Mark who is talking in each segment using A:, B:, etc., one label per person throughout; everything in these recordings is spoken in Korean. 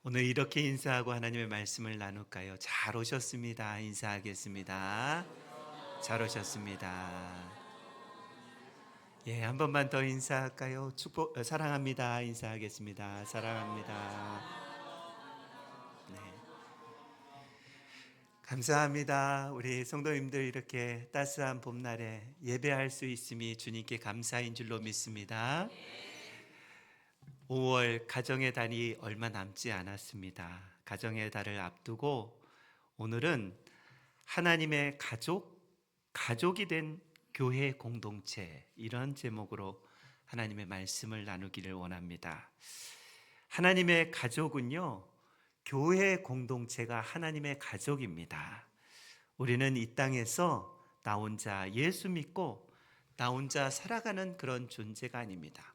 A: 오늘 이렇게 인사하고 하나님의 말씀을 나눌까요? 잘 오셨습니다. 인사하겠습니다. 잘 오셨습니다. 예, 한 번만 더 인사할까요? 사랑합니다. 인사하겠습니다. 사랑합니다. 네. 감사합니다. 우리 성도님들 이렇게 따스한 봄날에 예배할 수 있음이 주님께 감사인 줄로 믿습니다. 5월 가정의 달이 얼마 남지 않았습니다. 가정의 달을 앞두고 오늘은 하나님의 가족이 된 교회 공동체, 이런 제목으로 하나님의 말씀을 나누기를 원합니다. 하나님의 가족은요, 교회 공동체가 하나님의 가족입니다. 우리는 이 땅에서 나 혼자 예수 믿고 나 혼자 살아가는 그런 존재가 아닙니다.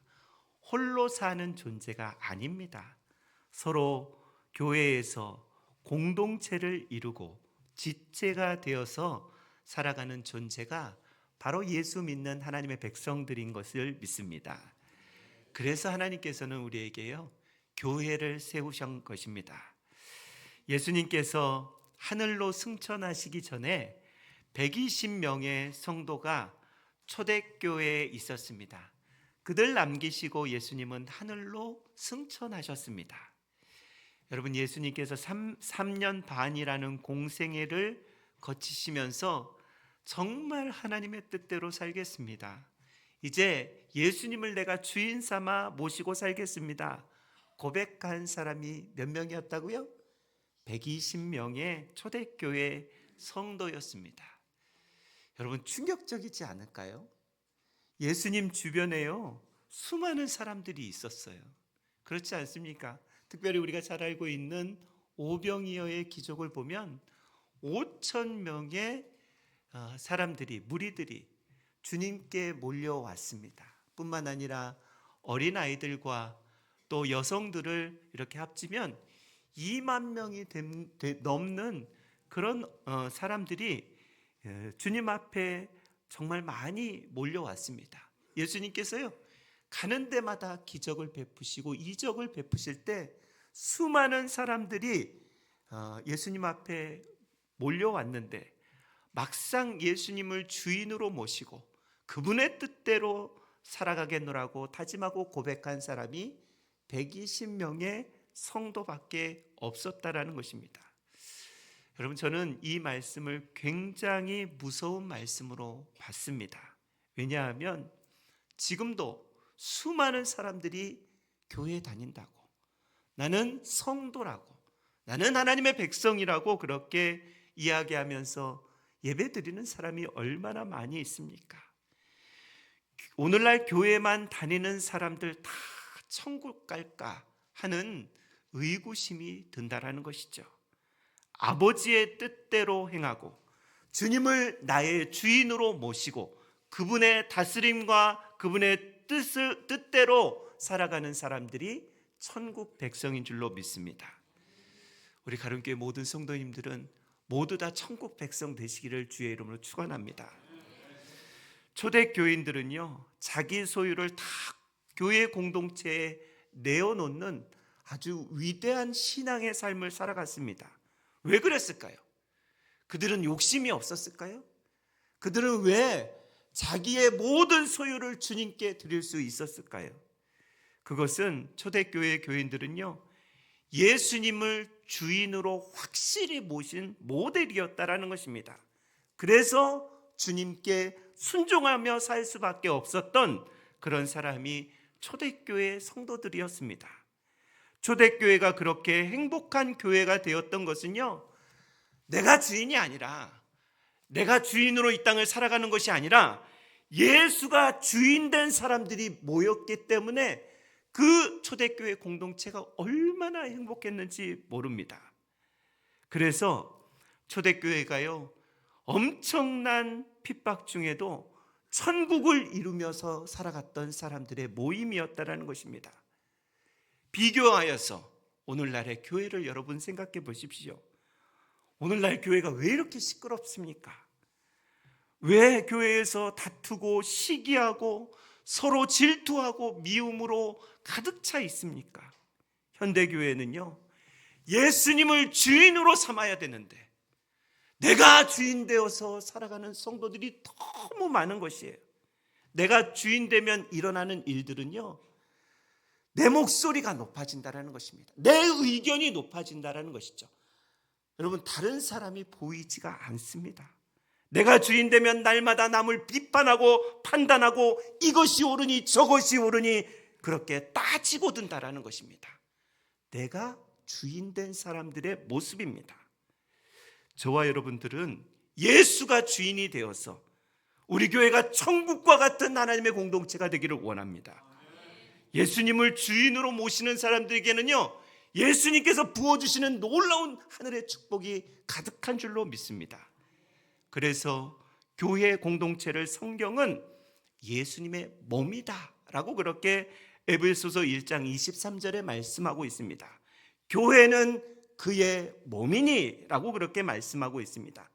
A: 홀로 사는 존재가 아닙니다. 서로 교회에서 공동체를 이루고 지체가 되어서 살아가는 존재가 바로 예수 믿는 하나님의 백성들인 것을 믿습니다. 그래서 하나님께서는 우리에게요, 교회를 세우신 것입니다. 예수님께서 하늘로 승천하시기 전에 120명의 성도가 초대교회에 있었습니다. 그들 남기시고 예수님은 하늘로 승천하셨습니다. 여러분, 예수님께서 3년 반이라는 공생애를 거치시면서 정말 하나님의 뜻대로 살겠습니다. 이제 예수님을 내가 주인 삼아 모시고 살겠습니다. 고백한 사람이 몇 명이었다고요? 120명의 초대교회 성도였습니다. 여러분, 충격적이지 않을까요? 예수님 주변에요, 수많은 사람들이 있었어요. 그렇지 않습니까? 특별히 우리가 잘 알고 있는 오병이어의 기적을 보면 5천 명의 사람들이, 무리들이 주님께 몰려왔습니다. 뿐만 아니라 어린아이들과 또 여성들을 이렇게 합치면 2만 명이 넘는 그런 사람들이 주님 앞에 정말 많이 몰려왔습니다. 예수님께서요, 가는 데마다 기적을 베푸시고 이적을 베푸실 때 수많은 사람들이 예수님 앞에 몰려왔는데, 막상 예수님을 주인으로 모시고 그분의 뜻대로 살아가겠노라고 다짐하고 고백한 사람이 120명의 성도밖에 없었다라는 것입니다. 여러분, 저는 이 말씀을 굉장히 무서운 말씀으로 봤습니다. 왜냐하면 지금도 수많은 사람들이 교회에 다닌다고, 나는 성도라고, 나는 하나님의 백성이라고 그렇게 이야기하면서 예배드리는 사람이 얼마나 많이 있습니까? 오늘날 교회만 다니는 사람들 다 천국 갈까 하는 의구심이 든다라는 것이죠. 아버지의 뜻대로 행하고 주님을 나의 주인으로 모시고 그분의 다스림과 그분의 뜻대로 살아가는 사람들이 천국 백성인 줄로 믿습니다. 우리 가름교회 모든 성도님들은 모두 다 천국 백성 되시기를 주의 이름으로 축원합니다. 초대교인들은요, 자기 소유를 다 교회 공동체에 내어놓는 아주 위대한 신앙의 삶을 살아갔습니다. 왜 그랬을까요? 그들은 욕심이 없었을까요? 그들은 왜 자기의 모든 소유를 주님께 드릴 수 있었을까요? 그것은 초대교회 교인들은요, 예수님을 주인으로 확실히 모신 모델이었다라는 것입니다. 그래서 주님께 순종하며 살 수밖에 없었던 그런 사람이 초대교회 성도들이었습니다. 초대교회가 그렇게 행복한 교회가 되었던 것은요, 내가 주인이 아니라, 내가 주인으로 이 땅을 살아가는 것이 아니라 예수가 주인 된 사람들이 모였기 때문에 그 초대교회 공동체가 얼마나 행복했는지 모릅니다. 그래서 초대교회가요, 엄청난 핍박 중에도 천국을 이루면서 살아갔던 사람들의 모임이었다라는 것입니다. 비교하여서 오늘날의 교회를 여러분 생각해 보십시오. 오늘날 교회가 왜 이렇게 시끄럽습니까? 왜 교회에서 다투고 시기하고 서로 질투하고 미움으로 가득 차 있습니까? 현대교회는요, 예수님을 주인으로 삼아야 되는데 내가 주인 되어서 살아가는 성도들이 너무 많은 것이에요. 내가 주인 되면 일어나는 일들은요, 내 목소리가 높아진다는 것입니다. 내 의견이 높아진다는 것이죠. 여러분, 다른 사람이 보이지가 않습니다. 내가 주인 되면 날마다 남을 비판하고 판단하고 이것이 옳으니 저것이 옳으니 그렇게 따지고 든다는 것입니다. 내가 주인 된 사람들의 모습입니다. 저와 여러분들은 예수가 주인이 되어서 우리 교회가 천국과 같은 하나님의 공동체가 되기를 원합니다. 예수님을 주인으로 모시는 사람들에게는요, 예수님께서 부어주시는 놀라운 하늘의 축복이 가득한 줄로 믿습니다. 그래서 교회 공동체를 성경은 예수님의 몸이다 라고 그렇게 에베소서 1장 23절에 말씀하고 있습니다. 교회는 그의 몸이니 라고 그렇게 말씀하고 있습니다.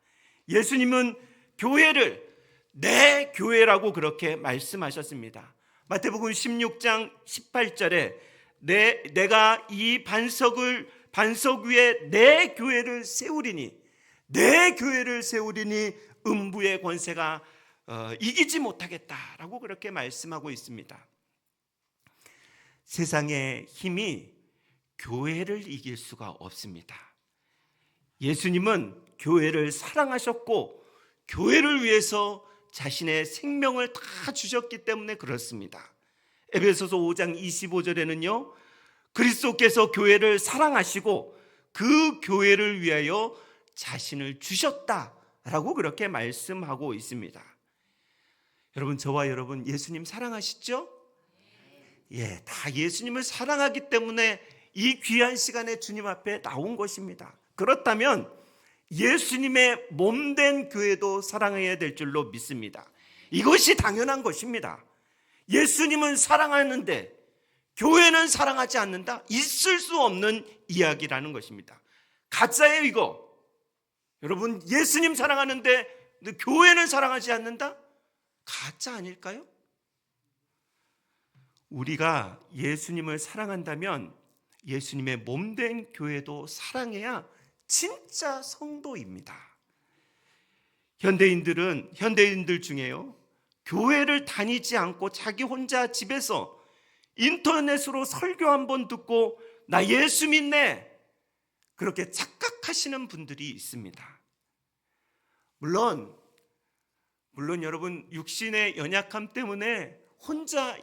A: 예수님은 교회를 내 교회라고 그렇게 말씀하셨습니다. 마태복음 16장 18절에 내가 이 반석 위에 내 교회를 세우리니 음부의 권세가 이기지 못하겠다라고 그렇게 말씀하고 있습니다. 세상의 힘이 교회를 이길 수가 없습니다. 예수님은 교회를 사랑하셨고 교회를 위해서 자신의 생명을 다 주셨기 때문에 그렇습니다. 에베소서 5장 25절에는요, 그리스도께서 교회를 사랑하시고 그 교회를 위하여 자신을 주셨다라고 그렇게 말씀하고 있습니다. 여러분, 저와 여러분 예수님 사랑하시죠? 예, 다 예수님을 사랑하기 때문에 이 귀한 시간에 주님 앞에 나온 것입니다. 그렇다면 예수님의 몸된 교회도 사랑해야 될 줄로 믿습니다. 이것이 당연한 것입니다. 예수님은 사랑하는데 교회는 사랑하지 않는다? 있을 수 없는 이야기라는 것입니다. 가짜예요, 이거. 여러분, 예수님 사랑하는데 교회는 사랑하지 않는다? 가짜 아닐까요? 우리가 예수님을 사랑한다면 예수님의 몸된 교회도 사랑해야 진짜 성도입니다. 현대인들 중에요, 교회를 다니지 않고 자기 혼자 집에서 인터넷으로 설교 한번 듣고 나 예수 믿네 그렇게 착각하시는 분들이 있습니다. 물론 여러분, 육신의 연약함 때문에 혼자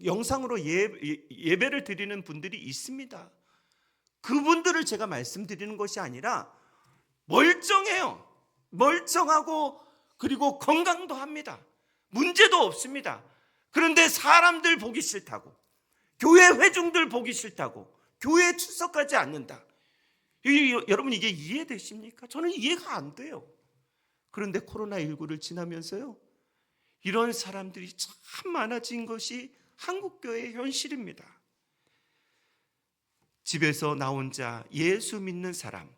A: 영상으로 예배를 드리는 분들이 있습니다. 그분들을 제가 말씀드리는 것이 아니라 멀쩡해요. 멀쩡하고 그리고 건강도 합니다. 문제도 없습니다. 그런데 사람들 보기 싫다고, 교회 회중들 보기 싫다고 교회에 출석하지 않는다. 여러분, 이게 이해되십니까? 저는 이해가 안 돼요. 그런데 코로나19를 지나면서요, 이런 사람들이 참 많아진 것이 한국교회의 현실입니다. 집에서 나 혼자 예수 믿는 사람,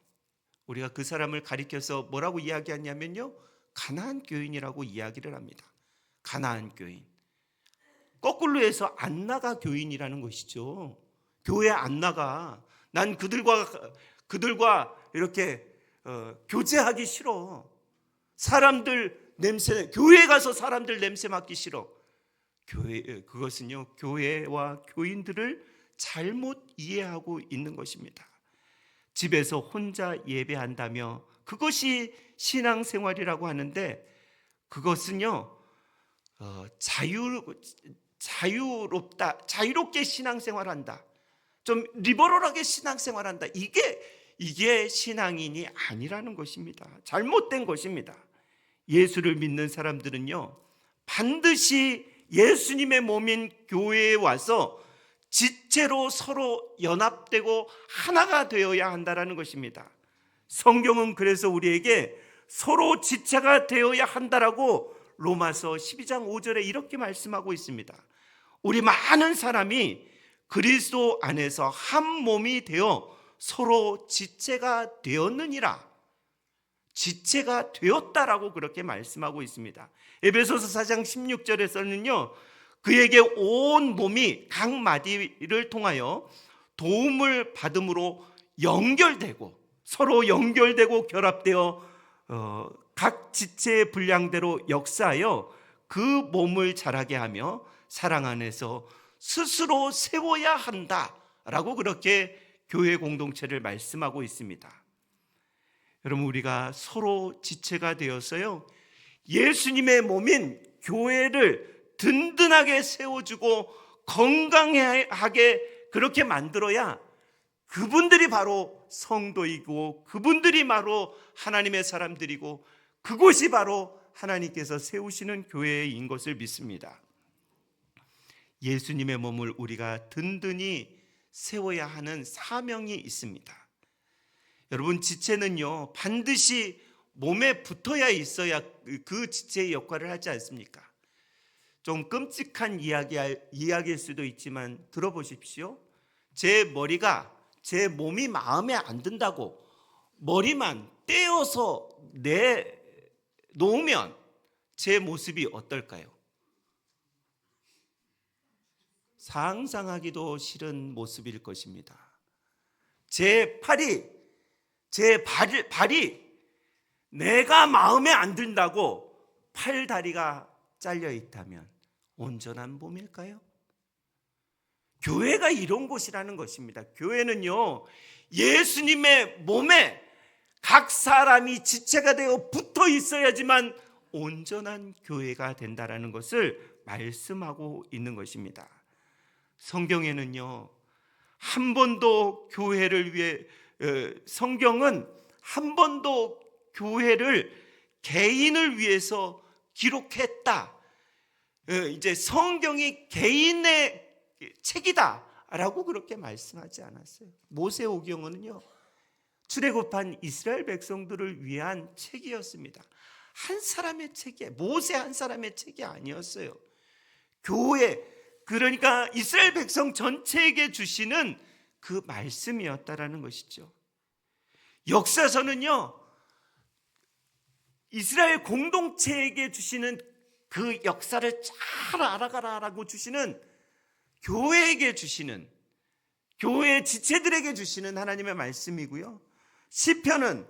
A: 우리가 그 사람을 가리켜서 뭐라고 이야기하냐면요, 가나안 교인이라고 이야기를 합니다. 가나안 교인. 거꾸로 해서 안 나가 교인이라는 것이죠. 교회 안 나가. 난 그들과 이렇게 교제하기 싫어. 교회에 가서 사람들 냄새 맡기 싫어. 그것은요, 교회와 교인들을 잘못 이해하고 있는 것입니다. 집에서 혼자 예배한다며 그것이 신앙생활이라고 하는데, 그것은요, 자유롭게 신앙생활한다, 좀 리버럴하게 신앙생활한다, 이게 신앙인이 아니라는 것입니다. 잘못된 것입니다. 예수를 믿는 사람들은요, 반드시 예수님의 몸인 교회에 와서 지체로 서로 연합되고 하나가 되어야 한다는 것입니다. 성경은 그래서 우리에게 서로 지체가 되어야 한다라고 로마서 12장 5절에 이렇게 말씀하고 있습니다. 우리 많은 사람이 그리스도 안에서 한 몸이 되어 서로 지체가 되었느니라. 지체가 되었다라고 그렇게 말씀하고 있습니다. 에베소서 4장 16절에서는요, 그에게 온 몸이 각 마디를 통하여 도움을 받음으로 연결되고 서로 연결되고 결합되어 각 지체의 분량대로 역사하여 그 몸을 자라게 하며 사랑 안에서 스스로 세워야 한다라고 그렇게 교회 공동체를 말씀하고 있습니다. 여러분, 우리가 서로 지체가 되어서요, 예수님의 몸인 교회를 든든하게 세워주고 건강하게 그렇게 만들어야 그분들이 바로 성도이고 그분들이 바로 하나님의 사람들이고 그곳이 바로 하나님께서 세우시는 교회인 것을 믿습니다. 예수님의 몸을 우리가 든든히 세워야 하는 사명이 있습니다. 여러분, 지체는요 반드시 몸에 붙어야 있어야 그 지체의 역할을 하지 않습니까? 좀 끔찍한 이야기일 수도 있지만 들어보십시오. 제 몸이 마음에 안 든다고 머리만 떼어서 내놓으면 제 모습이 어떨까요? 상상하기도 싫은 모습일 것입니다. 제 발이 내가 마음에 안 든다고 팔 다리가 잘려 있다면 온전한 몸일까요? 교회가 이런 곳이라는 것입니다. 교회는요, 예수님의 몸에 각 사람이 지체가 되어 붙어 있어야지만 온전한 교회가 된다라는 것을 말씀하고 있는 것입니다. 성경에는요, 한 번도 성경은 한 번도 교회를 개인을 위해서 기록했다. 이제 성경이 개인의 책이다라고 그렇게 말씀하지 않았어요. 모세오경은요, 출애굽한 이스라엘 백성들을 위한 책이었습니다. 한 사람의 책이, 모세 한 사람의 책이 아니었어요. 교회, 그러니까 이스라엘 백성 전체에게 주시는 그 말씀이었다라는 것이죠. 역사서는요, 이스라엘 공동체에게 주시는 그 역사를 잘 알아가라라고 주시는, 교회에게 주시는, 교회 지체들에게 주시는 하나님의 말씀이고요. 시편은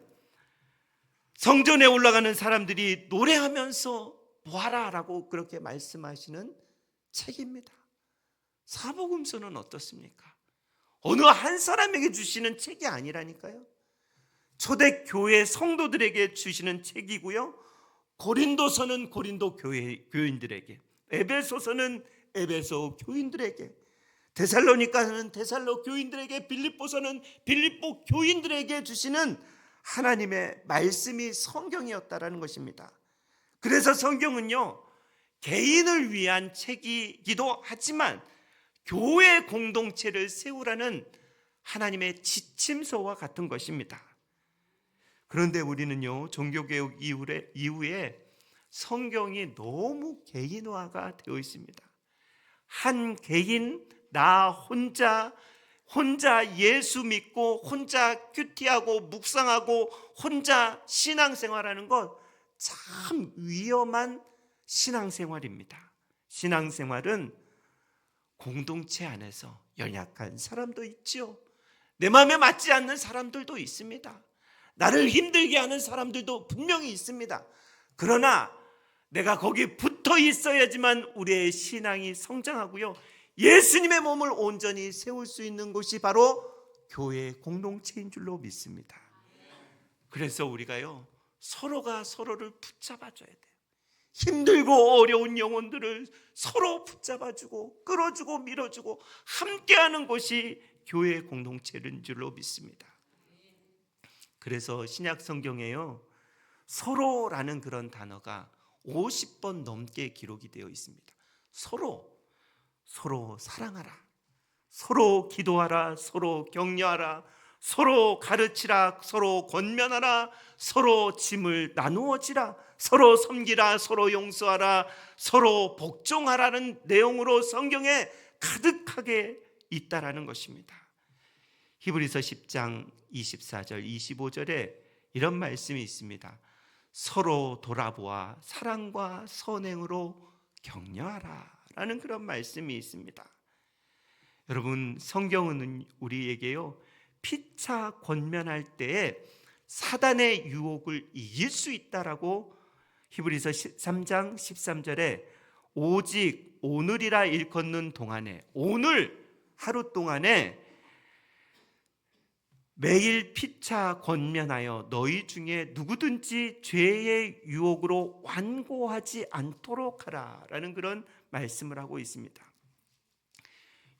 A: 성전에 올라가는 사람들이 노래하면서 보아라라고 그렇게 말씀하시는 책입니다. 사복음서는 어떻습니까? 어느 한 사람에게 주시는 책이 아니라니까요. 초대 교회 성도들에게 주시는 책이고요. 고린도서는 고린도 교인들에게, 에베소서는 에베소 교인들에게, 데살로니가는 데살로 교인들에게, 빌립보서는 빌립보 교인들에게 주시는 하나님의 말씀이 성경이었다라는 것입니다. 그래서 성경은요, 개인을 위한 책이기도 하지만 교회 공동체를 세우라는 하나님의 지침서와 같은 것입니다. 그런데 우리는요, 종교개혁 이후에 성경이 너무 개인화가 되어 있습니다. 한 개인, 나 혼자 예수 믿고 혼자 큐티하고 묵상하고 혼자 신앙생활하는 것, 참 위험한 신앙생활입니다. 신앙생활은 공동체 안에서 연약한 사람도 있죠. 내 마음에 맞지 않는 사람들도 있습니다. 나를 힘들게 하는 사람들도 분명히 있습니다. 그러나 내가 거기 붙어 있어야지만 우리의 신앙이 성장하고요, 예수님의 몸을 온전히 세울 수 있는 곳이 바로 교회 공동체인 줄로 믿습니다. 그래서 우리가요, 서로가 서로를 붙잡아줘야 돼요. 힘들고 어려운 영혼들을 서로 붙잡아주고 끌어주고 밀어주고 함께하는 곳이 교회 공동체인 줄로 믿습니다. 그래서 신약 성경에요, 서로라는 그런 단어가 50번 넘게 기록이 되어 있습니다. 서로 사랑하라, 서로 기도하라, 서로 격려하라, 서로 가르치라, 서로 권면하라, 서로 짐을 나누어지라, 서로 섬기라, 서로 용서하라, 서로 복종하라는 내용으로 성경에 가득하게 있다라는 것입니다. 히브리서 10장 24절 25절에 이런 말씀이 있습니다. 서로 돌아보아 사랑과 선행으로 격려하라 라는 그런 말씀이 있습니다. 여러분, 성경은 우리에게요, 피차 권면할 때에 사단의 유혹을 이길 수 있다라고 히브리서 3장 13절에 오직 오늘이라 일컫는 동안에, 오늘 하루 동안에 매일 피차 권면하여 너희 중에 누구든지 죄의 유혹으로 완고하지 않도록 하라 라는 그런 말씀을 하고 있습니다.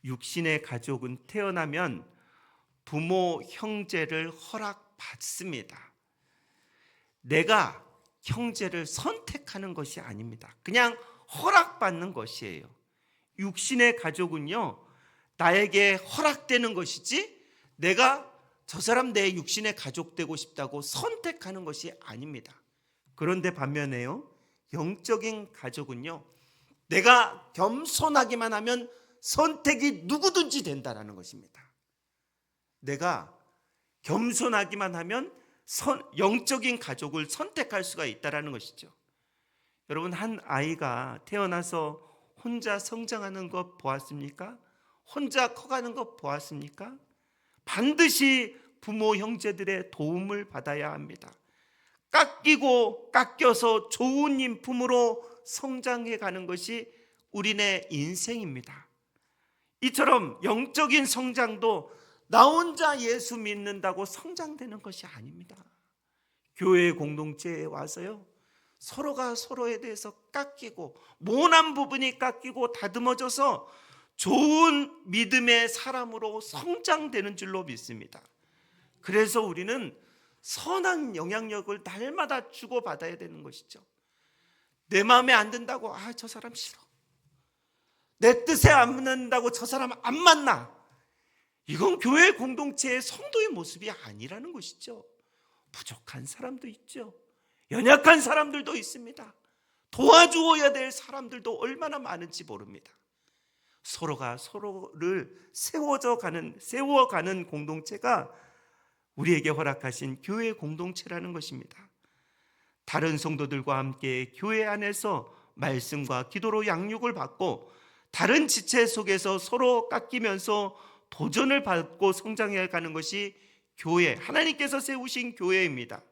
A: 육신의 가족은 태어나면 부모, 형제를 허락받습니다. 내가 형제를 선택하는 것이 아닙니다. 그냥 허락받는 것이에요. 육신의 가족은요, 나에게 허락되는 것이지 내가 저 사람 내 육신의 가족 되고 싶다고 선택하는 것이 아닙니다. 그런데 반면에요, 영적인 가족은요, 내가 겸손하기만 하면 선택이 누구든지 된다라는 것입니다. 내가 겸손하기만 하면 영적인 가족을 선택할 수가 있다라는 것이죠. 여러분, 한 아이가 태어나서 혼자 성장하는 것 보았습니까? 혼자 커가는 것 보았습니까? 반드시 부모, 형제들의 도움을 받아야 합니다. 깎이고 깎여서 좋은 인품으로 성장해 가는 것이 우리네 인생입니다. 이처럼 영적인 성장도 나 혼자 예수 믿는다고 성장되는 것이 아닙니다. 교회 공동체에 와서요, 서로가 서로에 대해서 깎이고 모난 부분이 깎이고 다듬어져서 좋은 믿음의 사람으로 성장되는 줄로 믿습니다. 그래서 우리는 선한 영향력을 날마다 주고받아야 되는 것이죠. 내 마음에 안 든다고 저 사람 싫어, 내 뜻에 안 맞는다고 저 사람 안 만나, 이건 교회 공동체의 성도의 모습이 아니라는 것이죠. 부족한 사람도 있죠. 연약한 사람들도 있습니다. 도와주어야 될 사람들도 얼마나 많은지 모릅니다. 서로가 서로를 세워가는 공동체가 우리에게 허락하신 교회 공동체라는 것입니다. 다른 성도들과 함께 교회 안에서 말씀과 기도로 양육을 받고 다른 지체 속에서 서로 깎이면서 도전을 받고 성장해 가는 것이 교회, 하나님께서 세우신 교회입니다.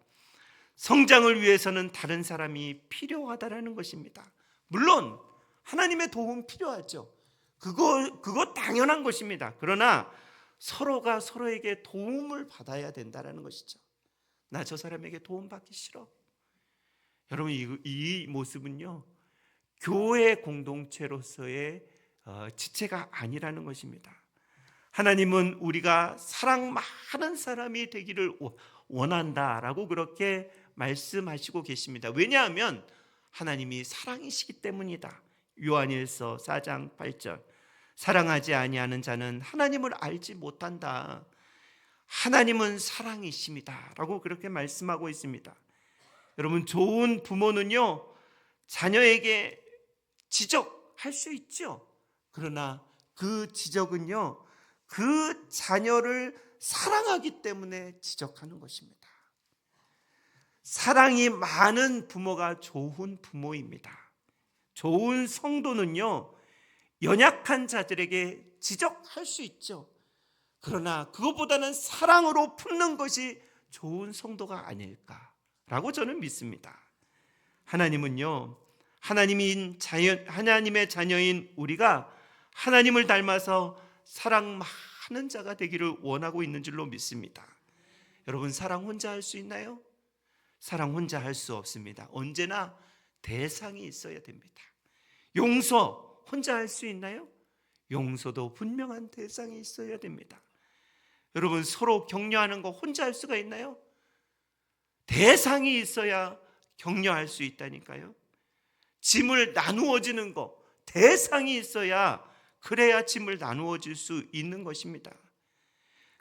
A: 성장을 위해서는 다른 사람이 필요하다라는 것입니다. 물론 하나님의 도움 필요하죠. 그거 당연한 것입니다. 그러나 서로가 서로에게 도움을 받아야 된다는 것이죠. 나 저 사람에게 도움 받기 싫어. 여러분, 이 모습은요, 교회 공동체로서의 지체가 아니라는 것입니다. 하나님은 우리가 사랑 많은 사람이 되기를 원한다라고 그렇게 말씀하시고 계십니다. 왜냐하면 하나님이 사랑이시기 때문이다. 요한일서 4장 8절, 사랑하지 아니하는 자는 하나님을 알지 못한다. 하나님은 사랑이십니다 라고 그렇게 말씀하고 있습니다. 여러분, 좋은 부모는요, 자녀에게 지적할 수 있죠. 그러나 그 지적은요, 그 자녀를 사랑하기 때문에 지적하는 것입니다. 사랑이 많은 부모가 좋은 부모입니다. 좋은 성도는요, 연약한 자들에게 지적할 수 있죠. 그러나 그것보다는 사랑으로 품는 것이 좋은 성도가 아닐까라고 저는 믿습니다. 하나님은요, 하나님의 자녀인 우리가 하나님을 닮아서 사랑 많은 자가 되기를 원하고 있는 줄로 믿습니다. 여러분, 사랑 혼자 할 수 있나요? 사랑 혼자 할 수 없습니다. 언제나 대상이 있어야 됩니다. 용서 혼자 할 수 있나요? 용서도 분명한 대상이 있어야 됩니다. 여러분, 서로 격려하는 거 혼자 할 수가 있나요? 대상이 있어야 격려할 수 있다니까요. 짐을 나누어지는 거 대상이 있어야, 그래야 짐을 나누어질 수 있는 것입니다.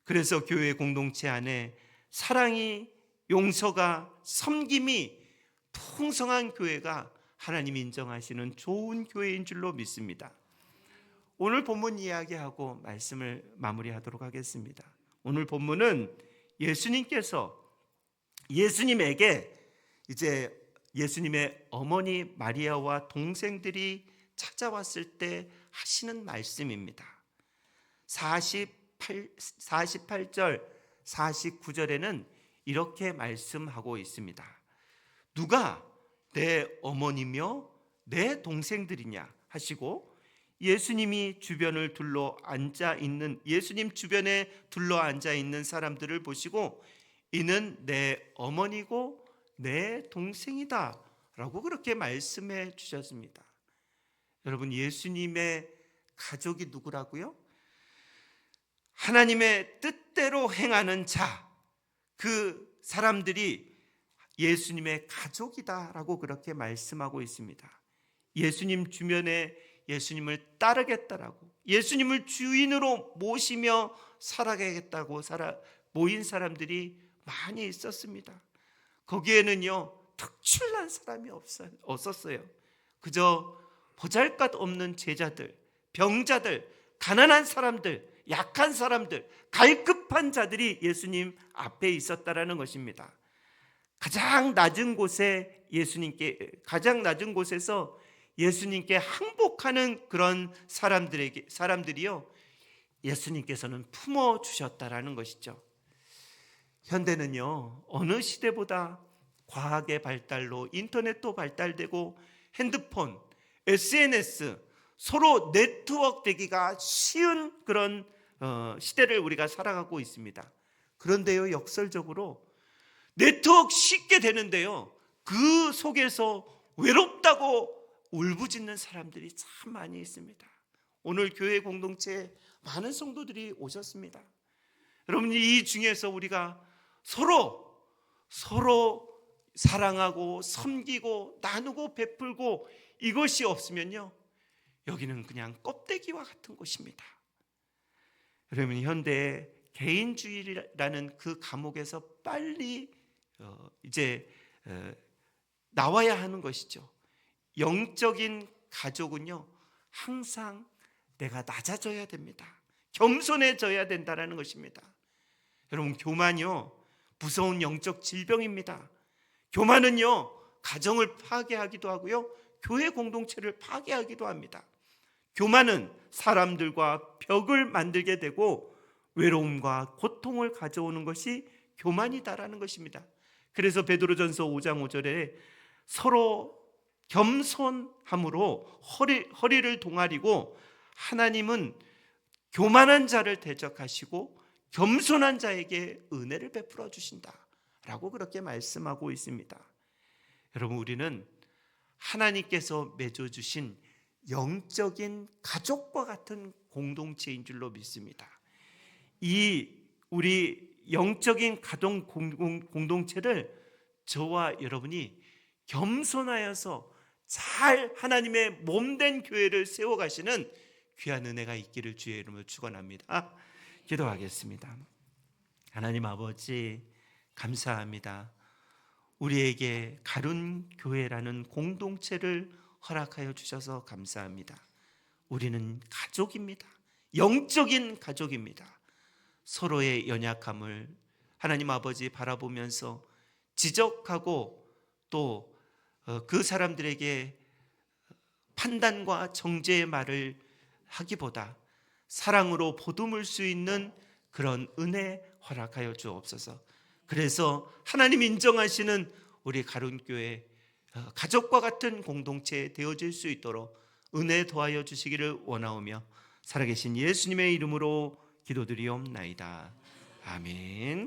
A: 그래서 교회 공동체 안에 사랑이, 용서가, 섬김이 풍성한 교회가 하나님이 인정하시는 좋은 교회인 줄로 믿습니다. 오늘 본문 이야기하고 말씀을 마무리하도록 하겠습니다. 오늘 본문은 예수님에게 이제 예수님의 어머니 마리아와 동생들이 찾아왔을 때 하시는 말씀입니다. 48절 49절에는 이렇게 말씀하고 있습니다. 누가 내 어머니며 내 동생들이냐 하시고 예수님 주변에 둘러 앉아 있는 사람들을 보시고 이는 내 어머니고 내 동생이다 라고 그렇게 말씀해 주셨습니다. 여러분, 예수님의 가족이 누구라고요? 하나님의 뜻대로 행하는 자, 그 사람들이 예수님의 가족이다라고 그렇게 말씀하고 있습니다. 예수님 주변에 예수님을 따르겠다라고, 예수님을 주인으로 모시며 살아가겠다고 모인 사람들이 많이 있었습니다. 거기에는요, 특출난 사람이 없었어요. 그저 보잘것없는 제자들, 병자들, 가난한 사람들, 약한 사람들, 갈급한 자들이 예수님 앞에 있었다라는 것입니다. 가장 낮은 곳에서 예수님께 항복하는 그런 사람들이요, 예수님께서는 품어 주셨다라는 것이죠. 현대는요, 어느 시대보다 과학의 발달로 인터넷도 발달되고 핸드폰, SNS, 서로 네트워크 되기가 쉬운 그런 시대를 우리가 살아가고 있습니다. 그런데요, 역설적으로 네트워크 쉽게 되는데요, 그 속에서 외롭다고 울부짖는 사람들이 참 많이 있습니다. 오늘 교회 공동체에 많은 성도들이 오셨습니다. 여러분, 이 중에서 우리가 서로 사랑하고 섬기고 나누고 베풀고 이것이 없으면요, 여기는 그냥 껍데기와 같은 곳입니다. 여러분, 현대 개인주의라는 그 감옥에서 빨리 이제 나와야 하는 것이죠. 영적인 가족은요, 항상 내가 낮아져야 됩니다. 겸손해져야 된다는 것입니다. 여러분, 교만이요, 무서운 영적 질병입니다. 교만은요, 가정을 파괴하기도 하고요, 교회 공동체를 파괴하기도 합니다. 교만은 사람들과 벽을 만들게 되고 외로움과 고통을 가져오는 것이 교만이다라는 것입니다. 그래서 베드로전서 5장 5절에 서로 겸손함으로 허리를 동아리고 하나님은 교만한 자를 대적하시고 겸손한 자에게 은혜를 베풀어 주신다라고 그렇게 말씀하고 있습니다. 여러분, 우리는 하나님께서 맺어주신 영적인 가족과 같은 공동체인 줄로 믿습니다. 이 우리 영적인 가족 공동체를 저와 여러분이 겸손하여서 잘 하나님의 몸된 교회를 세워가시는 귀한 은혜가 있기를 주의 이름으로 축원합니다. 기도하겠습니다. 하나님 아버지, 감사합니다. 우리에게 가룟 교회라는 공동체를 허락하여 주셔서 감사합니다. 우리는 가족입니다. 영적인 가족입니다. 서로의 연약함을 하나님 아버지 바라보면서 지적하고 또 그 사람들에게 판단과 정죄의 말을 하기보다 사랑으로 보듬을 수 있는 그런 은혜 허락하여 주옵소서. 그래서 하나님 인정하시는 우리 가룟교회 가족과 같은 공동체 되어질 수 있도록 은혜 더하여 주시기를 원하오며 살아계신 예수님의 이름으로 기도드리옵나이다. 아멘.